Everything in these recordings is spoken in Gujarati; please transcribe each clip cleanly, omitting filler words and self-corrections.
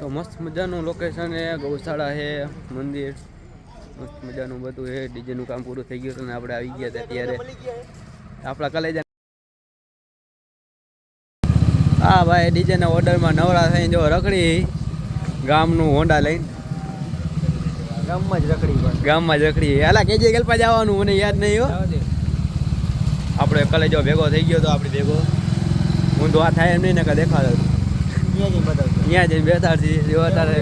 તો મસ્ત મજાનું લોકેશન છે, ગૌશાળા છે, મંદિર મસ્ત મજાનું બધું છે. ડીજેનું કામ પૂરું થઈ ગયું અને આપણે આવી ગયા હતા ત્યારે આપણા કલેજા. હા ભાઈ, ડીજેના ઓર્ડરમાં નવરા થઈને જો રખડી ગામનું હોન્ડા લઈને ગામમાં જ રખડી હાલા કેજે ગલપા જવાનું મને યાદ નહીં હો. આપણે કલેજો ભેગો થઈ ગયો તો આપણી ભેગો હું તો આ થાય એમ નહીં ને કે દેખાડો ત્યાં જઈને બેઠા છીએ. જો અત્યારે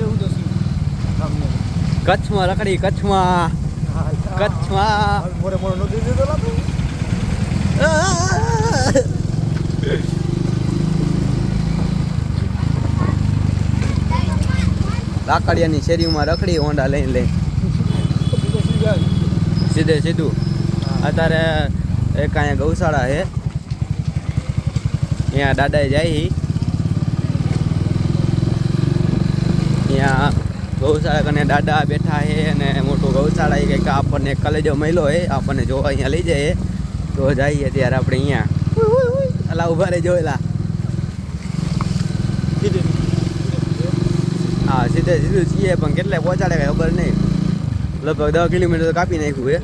કચ્છમાં રખડી કચ્છમાં લાકડિયાની શેરીમાં રખડી હોન્ડા લઈને સીધું અત્યારે એક અહીંયા ગૌશાળા છે, ત્યાં દાદાએ જાય ત્યાં ગૌશાળા કને દાદા બેઠા છે અને મોટું ગૌશાળા એ કંઈક આપણને કલેજો મહિલો છે, આપણને જોવા અહીંયા લઈ જાય તો જઈએ ત્યારે આપણે અહીંયા અલા ઉભા રહી જોયેલા હા સીધું છીએ પણ કેટલે પહોંચાડે કઈ ખબર નહીં. લગભગ 10 કિલોમીટર કાપી નાખ્યું છે.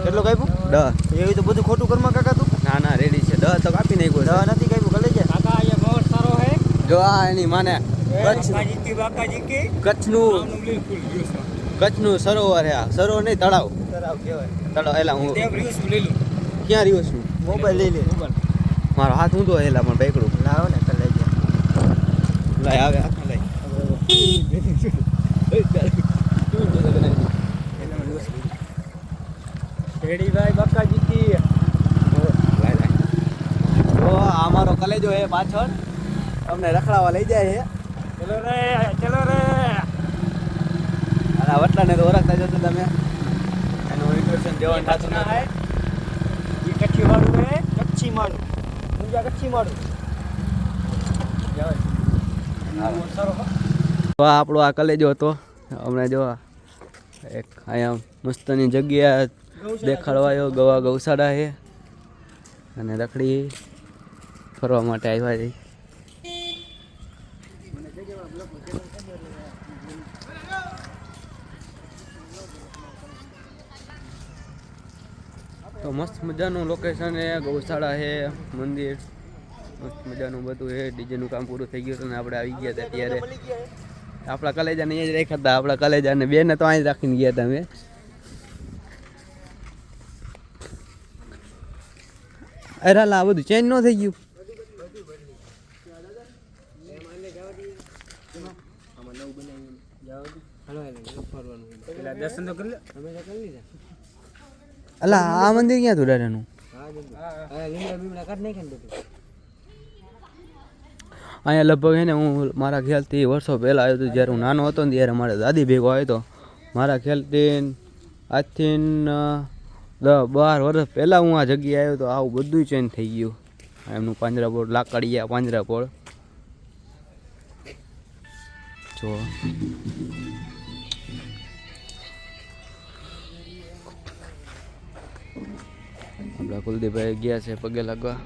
કેટલું કાપ્યું? 10. એવી તો બધું ખોટું કરમાં કાકા તું? ના રેડી છે. 10 તો કાપી નાખ્યું. 10 નથી કાપ્યું કલે જાય કાકા. અહીંયા બહુ સારો હે જો આ એની માને કચ્છનું સરોવર હે. સરોવર નહીં તળાવ કહેવાય. એલા હું ક્યાં રહ્યો છું? મોબાઈલ લઈ લે. મારો હાથ ઊંધો હેલા પણ પકડું લાવો ને કલે જાય લઈ આવે હાથ લઈ ભાઈ બક્કા જીતી અમારો કલેજો હે પાછળ અમને રખડાવા લઈ જાય છે. ચલો રે અને વટલાને તો ઓળખતા જતો તમે એનું ઇન્ટ્રોડક્શન દેવાનું થતું નથી. કચ્છી માળું હે કચ્છી માળું મુંજા કચ્છી માળું આપણો આ કલેજો હતો. હમણાં જો એક અહીંયા મસ્તની જગ્યા દેખાડવાયો ગૌશાળા છે અને રખડી ફરવા માટે આવ્યા છે. તો મસ્ત મજાનું લોકેશન છે, ગૌશાળા છે, મંદિર મસ્ત મજાનું બધું છે. ડીજેનું કામ પૂરું થઈ ગયું અને આપણે આવી ગયા હતા ત્યારે આપણા કલેજાને અહીંયા જ રાખ્યા હતા. આપણા કલેજાને બેને તો અહીં જ રાખીને ગયા હતા અમે. અરે આ બધું ચેન્જ ન થઈ ગયું. અલા આ મંદિર ક્યાં હતું દાદાનું? અહીંયા લગભગ હે ને હું મારા ખ્યાલથી વર્ષો પહેલાં આવ્યો હતો. જ્યારે હું નાનો હતો ને ત્યારે મારા દાદી ભેગો આવ્યો હતો. મારા ખ્યાલથી આજથી 10-12 વર્ષ પહેલાં હું આ જગ્યાએ આવ્યો તો આવું બધું ચેન્જ થઈ ગયું. એમનું પાંજરાપોળ લાકડિયા પાંજરાપોળ જો આપણા કુલદીપભાઈ ગયા છે પગે લાગવા.